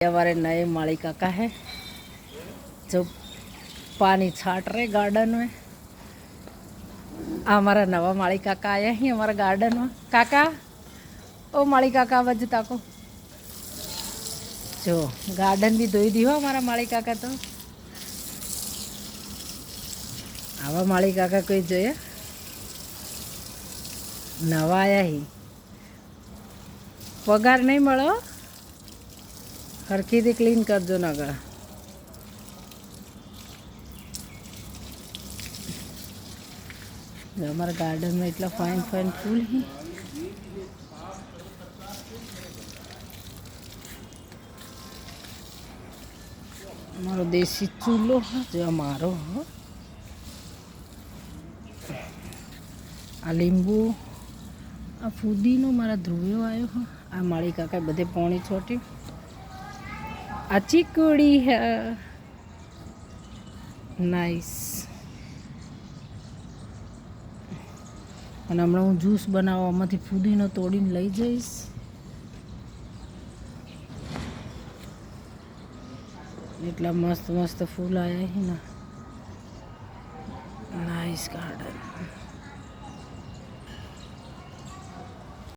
हमारे नए माली काका है जो पानी छाट रहे गार्डन में। हमारा नवा माली काका आया ही हमारा गार्डन में। काका ओ माली काका बजता को जो गार्डन भी धोई दी हो हमारा माली काका। तो आवा माली काका कोई जो नवा आया ही पगार नहीं मळो हरखी क्लीन करजो नगर। हमारे गार्डन में इतना फाइन फाइन फूल है। हमारो देसी चूल्हो है जो हमारो हो। आ लींबू आ फुदीनो मारा ध्रुव्यो आयो हो। आ माली काका बधे पानी छोट्યું। आ चीकूड़ी है नाइस। અને હમણાં હું જ્યુસ બનાવવા આમાંથી ફુદીનો તોડીને લઈ જઈશ। એટલા મસ્ત મસ્ત ફૂલ આવ્યા છે ને। Nice garden.